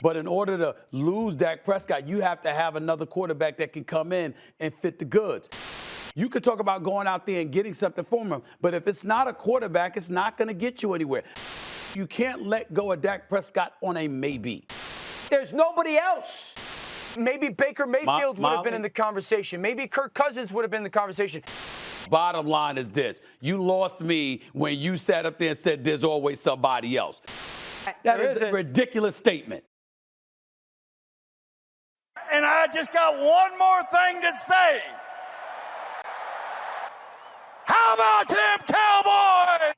But in order to lose Dak Prescott, you have to have another quarterback that can come in and fit the goods. You could talk about going out there and getting something from him, but if it's not a quarterback, it's not going to get you anywhere. You can't let go of Dak Prescott on a maybe. There's nobody else. Maybe Baker Mayfield would have been in the conversation. Maybe Kirk Cousins would have been in the conversation. Bottom line is this. You lost me when you sat up there and said there's always somebody else. That is a ridiculous statement. And I just got one more thing to say. How about them Cowboys?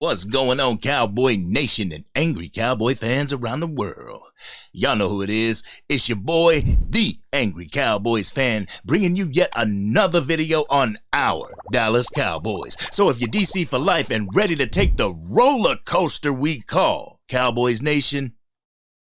What's going on, Cowboy Nation and Angry Cowboy fans around the world? Y'all know who it is. It's your boy, the Angry Cowboys Fan, bringing you yet another video on our Dallas Cowboys. So if you're DC for life and ready to take the roller coaster we call Cowboys Nation,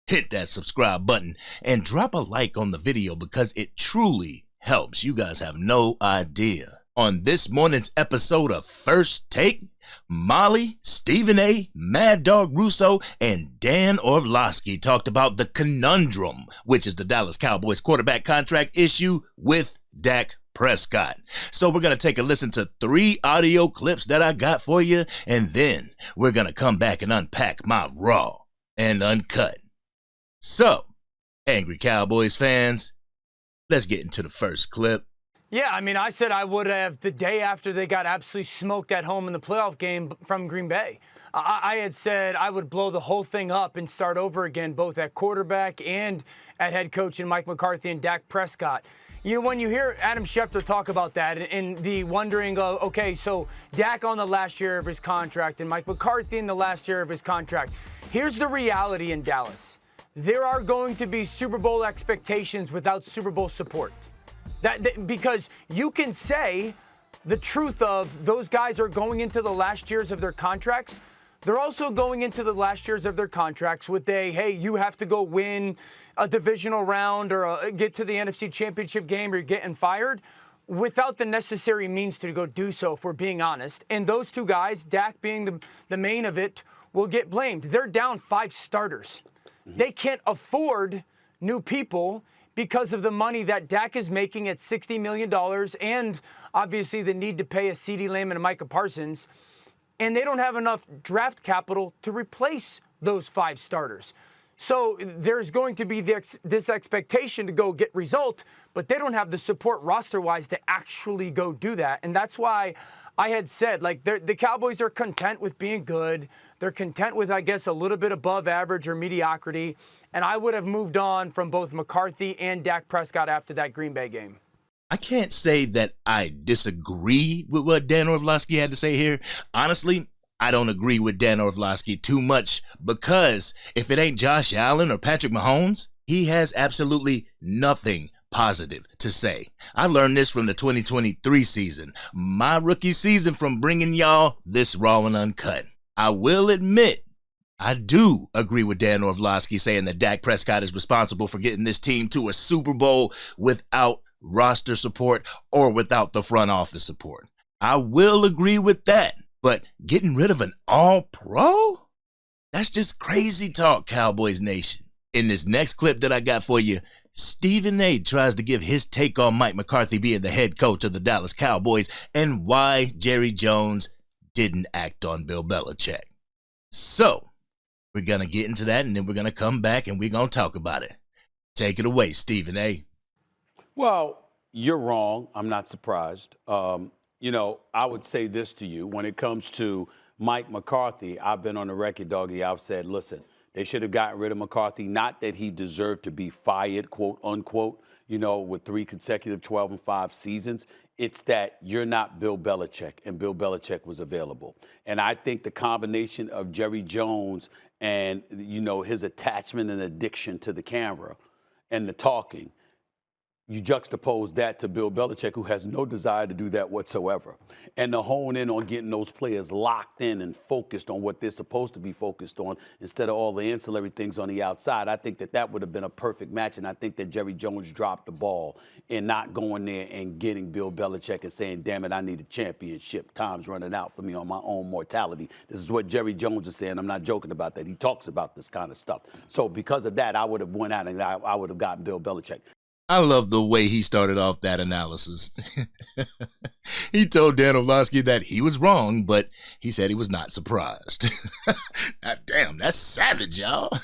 hit that subscribe button and drop a like on the video because it truly helps. You guys have no idea. On this morning's episode of First Take, Molly, Stephen A., Mad Dog Russo, and Dan Orlovsky talked about the conundrum, which is the Dallas Cowboys quarterback contract issue with Dak Prescott. So we're going to take a listen to 3 audio clips that I got for you, and then we're going to come back and unpack my raw and uncut. So, Angry Cowboys fans, let's get into the first clip. Yeah, I mean, I said I would have the day after they got absolutely smoked at home in the playoff game from Green Bay. I had said I would blow the whole thing up and start over again, both at quarterback and at head coach and Mike McCarthy and Dak Prescott. You know, when you hear Adam Schefter talk about that and the wondering of, okay, so Dak on the last year of his contract and Mike McCarthy in the last year of his contract, here's the reality in Dallas. There are going to be Super Bowl expectations without Super Bowl support. Because you can say the truth of those guys are going into the last years of their contracts. They're also going into the last years of their contracts with hey, you have to go win a divisional round or get to the NFC Championship game or you're getting fired without the necessary means to go do so, if we're being honest. And those two guys, Dak being the main of it, will get blamed. They're down 5 starters. Mm-hmm. They can't afford new people because of the money that Dak is making at $60 million and obviously the need to pay a CeeDee Lamb and a Micah Parsons. And they don't have enough draft capital to replace those 5 starters. So there's going to be this expectation to go get result, but they don't have the support roster-wise to actually go do that. And that's why I had said, like, the Cowboys are content with being good. They're content with, I guess, a little bit above average or mediocrity. And I would have moved on from both McCarthy and Dak Prescott after that Green Bay game. I can't say that I disagree with what Dan Orlovsky had to say here. Honestly, I don't agree with Dan Orlovsky too much because if it ain't Josh Allen or Patrick Mahomes, he has absolutely nothing positive to say. I learned this from the 2023 season, my rookie season, from bringing y'all this raw and uncut. I will admit, I do agree with Dan Orlovsky saying that Dak Prescott is responsible for getting this team to a Super Bowl without roster support or without the front office support. I will agree with that, but getting rid of an all-pro? That's just crazy talk, Cowboys Nation. In this next clip that I got for you, Stephen A. tries to give his take on Mike McCarthy being the head coach of the Dallas Cowboys and why Jerry Jones didn't act on Bill Belichick. So, we're going to get into that, and then we're going to come back, and we're going to talk about it. Take it away, Stephen A. Well, you're wrong. I'm not surprised. You know, I would say this to you. When it comes to Mike McCarthy, I've been on the record, doggy. I've said, listen, they should have gotten rid of McCarthy. Not that he deserved to be fired, quote, unquote, you know, with 3 consecutive 12-5 seasons. It's that you're not Bill Belichick, and Bill Belichick was available. And I think the combination of Jerry Jones and, you know, his attachment and addiction to the camera and the talking, you juxtapose that to Bill Belichick, who has no desire to do that whatsoever, and to hone in on getting those players locked in and focused on what they're supposed to be focused on instead of all the ancillary things on the outside. I think that would have been a perfect match, and I think that Jerry Jones dropped the ball in not going there and getting Bill Belichick and saying, damn it, I need a championship. Time's running out for me on my own mortality. This is what Jerry Jones is saying. I'm not joking about that. He talks about this kind of stuff. So because of that, I would have went out and I would have gotten Bill Belichick. I love the way he started off that analysis. He told Dan Orlovsky that he was wrong, but he said he was not surprised. Damn, that's savage, y'all.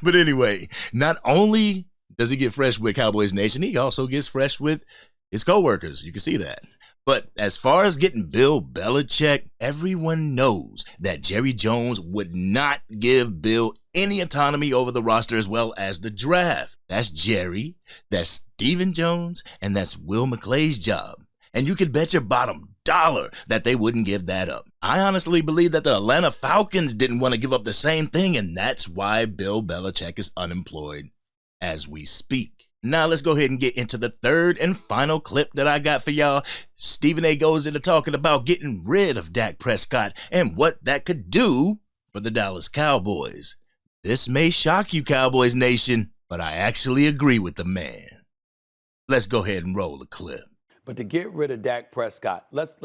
But anyway, not only does he get fresh with Cowboys Nation, he also gets fresh with his coworkers. You can see that. But as far as getting Bill Belichick, everyone knows that Jerry Jones would not give Bill any autonomy over the roster as well as the draft. That's Jerry, that's Stephen Jones, and that's Will McClay's job. And you could bet your bottom dollar that they wouldn't give that up. I honestly believe that the Atlanta Falcons didn't want to give up the same thing, and that's why Bill Belichick is unemployed as we speak. Now let's go ahead and get into the third and final clip that I got for y'all. Stephen A goes into talking about getting rid of Dak Prescott and what that could do for the Dallas Cowboys. This may shock you, Cowboys Nation, but I actually agree with the man. Let's go ahead and roll the clip. But to get rid of Dak Prescott, let's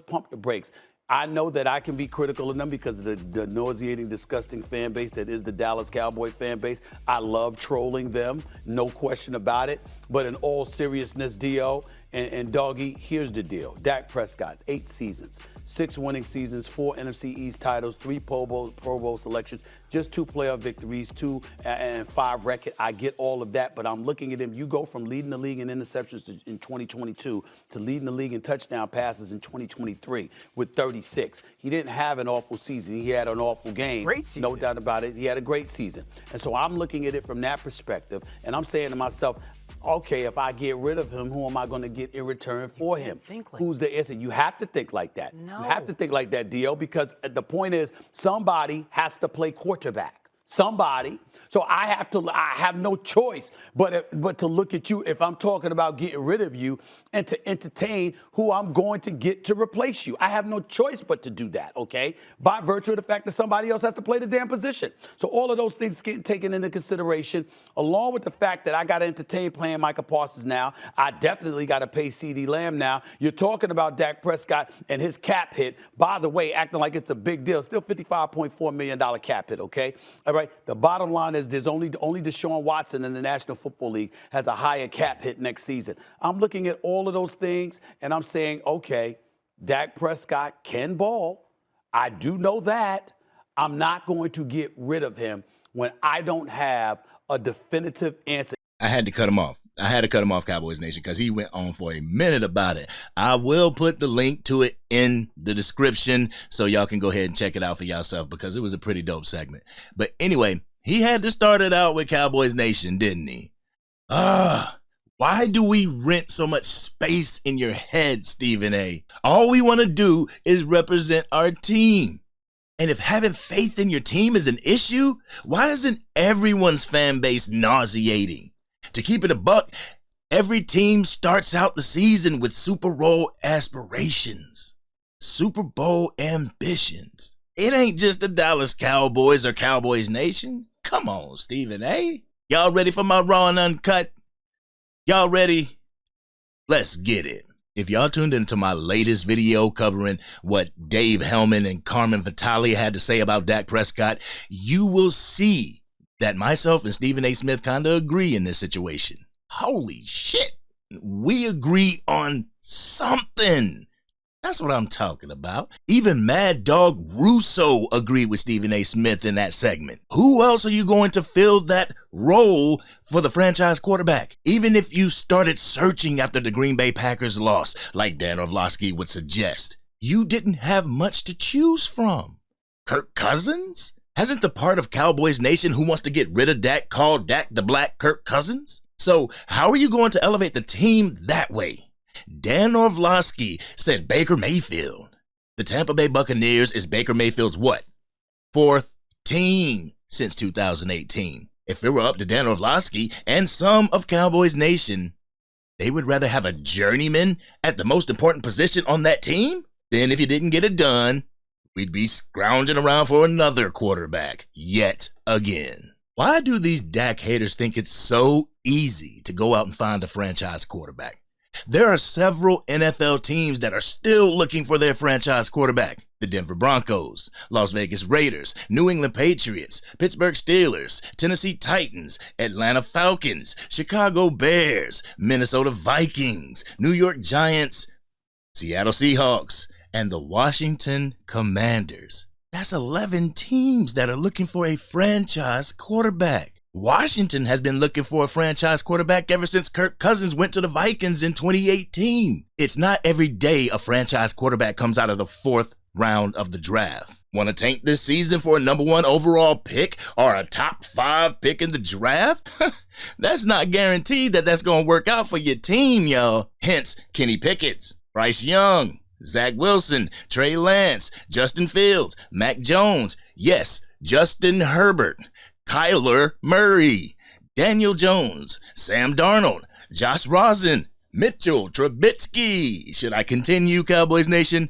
pump the brakes. I know that I can be critical of them because of the nauseating, disgusting fan base that is the Dallas Cowboy fan base. I love trolling them, no question about it. But in all seriousness, Dio and Doggy, here's the deal. Dak Prescott, 8 seasons, 6 winning seasons, 4 NFC East titles, 3 Pro Bowl selections, just 2 playoff victories, 2 and 5 record. I get all of that, but I'm looking at him. You go from leading the league in interceptions in 2022 to leading the league in touchdown passes in 2023 with 36. He didn't have an awful season. He had an awful game. Great season. No doubt about it. He had a great season. And so I'm looking at it from that perspective, and I'm saying to myself, okay, if I get rid of him, who am I going to get in return for him? Who's the answer? You have to think like that. No. You have to think like that, Dio, because the point is somebody has to play quarterback. Somebody. So I have no choice but to look at you if I'm talking about getting rid of you and to entertain who I'm going to get to replace you. I have no choice but to do that, okay? By virtue of the fact that somebody else has to play the damn position. So all of those things getting taken into consideration, along with the fact that I got to entertain playing Micah Parsons now. I definitely got to pay CeeDee Lamb now. You're talking about Dak Prescott and his cap hit. By the way, acting like it's a big deal. Still $55.4 million cap hit, okay? All right, the bottom line is there's only Deshaun Watson in the National Football League has a higher cap hit next season. I'm looking at all of those things, and I'm saying, okay, Dak Prescott can ball. I do know that. I'm not going to get rid of him when I don't have a definitive answer. I had to cut him off. Cowboys Nation, because he went on for a minute about it. I will put the link to it in the description so y'all can go ahead and check it out for yourself because it was a pretty dope segment. But anyway, he had to start it out with Cowboys Nation, didn't he? Why do we rent so much space in your head, Stephen A? All we want to do is represent our team. And if having faith in your team is an issue, why isn't everyone's fan base nauseating? To keep it a buck, every team starts out the season with Super Bowl aspirations, Super Bowl ambitions. It ain't just the Dallas Cowboys or Cowboys Nation. Come on, Stephen A. Y'all ready for my Raw and Uncut? Y'all ready? Let's get it. If y'all tuned into my latest video covering what Dave Hellman and Carmen Vitale had to say about Dak Prescott, you will see that myself and Stephen A. Smith kind of agree in this situation. Holy shit. We agree on something. That's what I'm talking about. Even Mad Dog Russo agreed with Stephen A. Smith in that segment. Who else are you going to fill that role for the franchise quarterback? Even if you started searching after the Green Bay Packers loss, like Dan Orlovsky would suggest, you didn't have much to choose from. Kirk Cousins? Hasn't the part of Cowboys Nation who wants to get rid of Dak called Dak the Black Kirk Cousins? So how are you going to elevate the team that way? Dan Orlovsky said Baker Mayfield. The Tampa Bay Buccaneers is Baker Mayfield's what? 4th team since 2018. If it were up to Dan Orlovsky and some of Cowboys Nation, They would rather have a journeyman at the most important position on that team? Then if you didn't get it done, we'd be scrounging around for another quarterback yet again. Why do these Dak haters think it's so easy to go out and find a franchise quarterback? There are several NFL teams that are still looking for their franchise quarterback. The Denver Broncos, Las Vegas Raiders, New England Patriots, Pittsburgh Steelers, Tennessee Titans, Atlanta Falcons, Chicago Bears, Minnesota Vikings, New York Giants, Seattle Seahawks, and the Washington Commanders. That's 11 teams that are looking for a franchise quarterback. Washington has been looking for a franchise quarterback ever since Kirk Cousins went to the Vikings in 2018. It's not every day a franchise quarterback comes out of the 4th round of the draft. Want to tank this season for a number 1 overall pick or a top 5 pick in the draft? That's not guaranteed that that's going to work out for your team, y'all. Hence, Kenny Pickett, Bryce Young, Zach Wilson, Trey Lance, Justin Fields, Mac Jones, yes, Justin Herbert, Kyler Murray, Daniel Jones, Sam Darnold, Josh Rosen, Mitchell Trubisky. Should I continue, Cowboys Nation?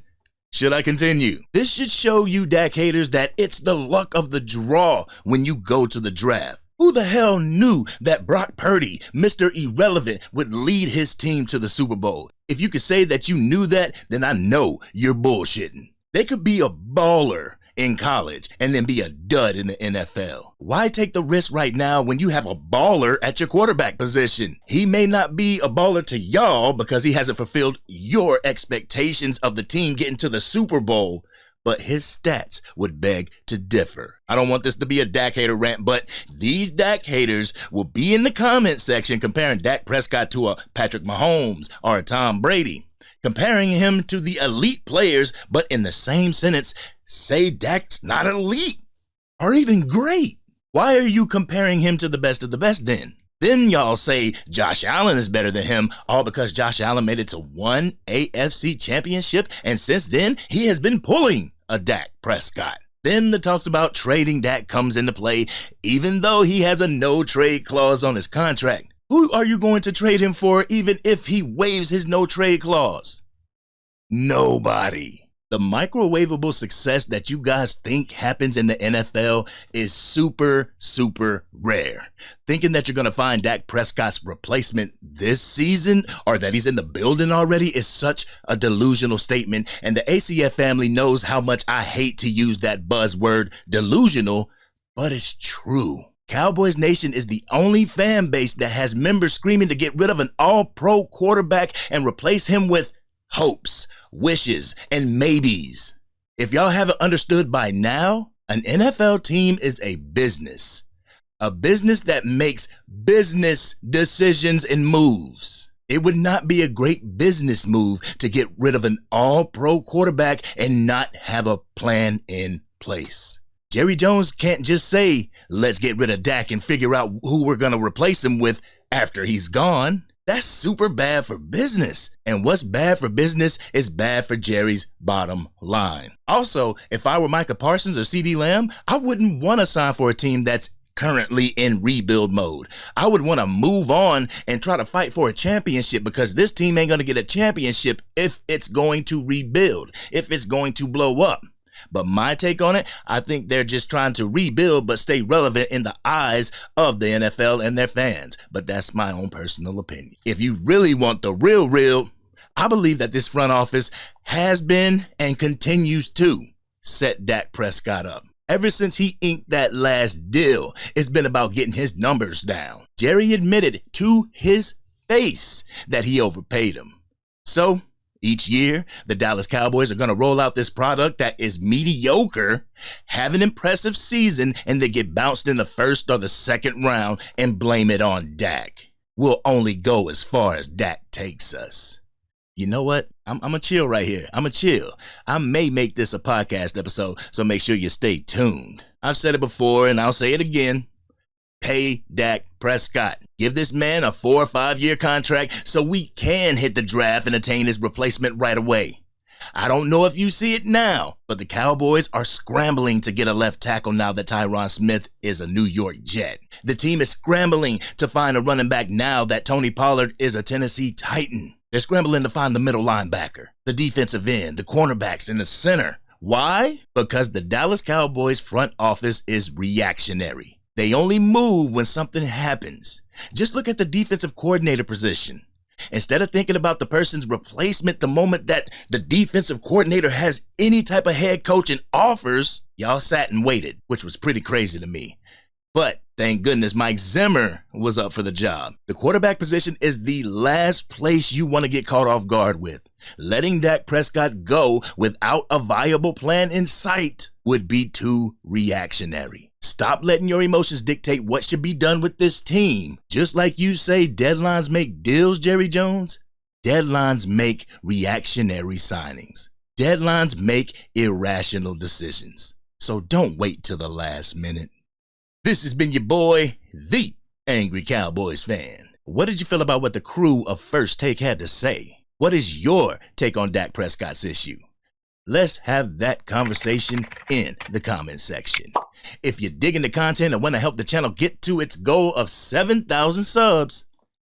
Should I continue? This should show you Dak haters that it's the luck of the draw when you go to the draft. Who the hell knew that Brock Purdy, Mr. Irrelevant, would lead his team to the Super Bowl? If you could say that you knew that, then I know you're bullshitting. They could be a baller in college and then be a dud in the NFL. Why take the risk right now when you have a baller at your quarterback position? He may not be a baller to y'all because he hasn't fulfilled your expectations of the team getting to the Super Bowl, but his stats would beg to differ. I don't want this to be a Dak hater rant, but these Dak haters will be in the comment section comparing Dak Prescott to a Patrick Mahomes or a Tom Brady, comparing him to the elite players, but in the same sentence, say Dak's not elite or even great. Why are you comparing him to the best of the best then? Then y'all say Josh Allen is better than him, all because Josh Allen made it to 1 AFC championship, and since then, he has been pulling a Dak Prescott. Then the talks about trading Dak comes into play, even though he has a no-trade clause on his contract. Who are you going to trade him for even if he waives his no-trade clause? Nobody. The microwavable success that you guys think happens in the NFL is super, super rare. Thinking that you're going to find Dak Prescott's replacement this season or that he's in the building already is such a delusional statement, and the ACF family knows how much I hate to use that buzzword delusional, but it's true. Cowboys Nation is the only fan base that has members screaming to get rid of an all-pro quarterback and replace him with hopes, wishes, and maybes. If y'all haven't understood by now, an NFL team is a business that makes business decisions and moves. It would not be a great business move to get rid of an all-pro quarterback and not have a plan in place. Jerry Jones can't just say, let's get rid of Dak and figure out who we're going to replace him with after he's gone. That's super bad for business. And what's bad for business is bad for Jerry's bottom line. Also, if I were Micah Parsons or CeeDee Lamb, I wouldn't want to sign for a team that's currently in rebuild mode. I would want to move on and try to fight for a championship because this team ain't going to get a championship if it's going to rebuild, if it's going to blow up. But my take on it, I think they're just trying to rebuild but stay relevant in the eyes of the NFL and their fans. But that's my own personal opinion. If you really want the real, I believe that this front office has been and continues to set Dak Prescott up. Ever since he inked that last deal, it's been about getting his numbers down. Jerry admitted to his face that he overpaid him. So, each year, the Dallas Cowboys are going to roll out this product that is mediocre, have an impressive season, and they get bounced in the first or the second round and blame it on Dak. We'll only go as far as Dak takes us. You know what? I'm going to chill right here. I'm going to chill. I may make this a podcast episode, so make sure you stay tuned. I've said it before, and I'll say it again. Pay Dak Prescott. Give this man a 4 or 5 year contract so we can hit the draft and attain his replacement right away. I don't know if you see it now, but the Cowboys are scrambling to get a left tackle now that Tyron Smith is a New York Jet. The team is scrambling to find a running back now that Tony Pollard is a Tennessee Titan. They're scrambling to find the middle linebacker, the defensive end, the cornerbacks, and the center. Why? Because the Dallas Cowboys front office is reactionary. They only move when something happens. Just look at the defensive coordinator position. Instead of thinking about the person's replacement the moment that the defensive coordinator has any type of head coaching offers, y'all sat and waited, which was pretty crazy to me. But thank goodness Mike Zimmer was up for the job. The quarterback position is the last place you want to get caught off guard with. Letting Dak Prescott go without a viable plan in sight would be too reactionary. Stop letting your emotions dictate what should be done with this team. Just like you say deadlines make deals, Jerry Jones, deadlines make reactionary signings. Deadlines make irrational decisions. So don't wait till the last minute. This has been your boy, the Angry Cowboys Fan. What did you feel about what the crew of First Take had to say? What is your take on Dak Prescott's issue? Let's have that conversation in the comment section. If you're digging the content and want to help the channel get to its goal of 7,000 subs,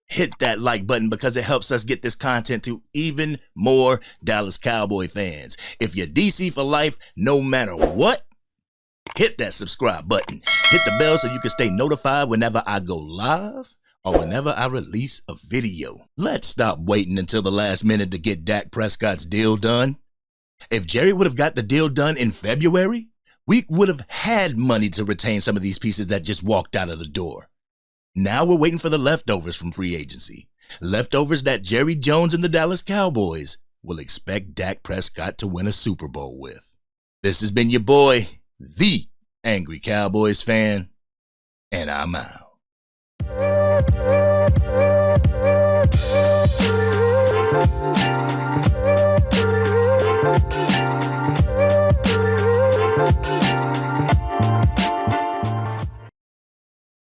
hit that like button because it helps us get this content to even more Dallas Cowboy fans. If you're DC for life, no matter what, hit that subscribe button. Hit the bell so you can stay notified whenever I go live or whenever I release a video. Let's stop waiting until the last minute to get Dak Prescott's deal done. If Jerry would have got the deal done in February, we would have had money to retain some of these pieces that just walked out of the door. Now we're waiting for the leftovers from free agency. Leftovers that Jerry Jones and the Dallas Cowboys will expect Dak Prescott to win a Super Bowl with. This has been your boy, the Angry Cowboys Fan, and I'm out.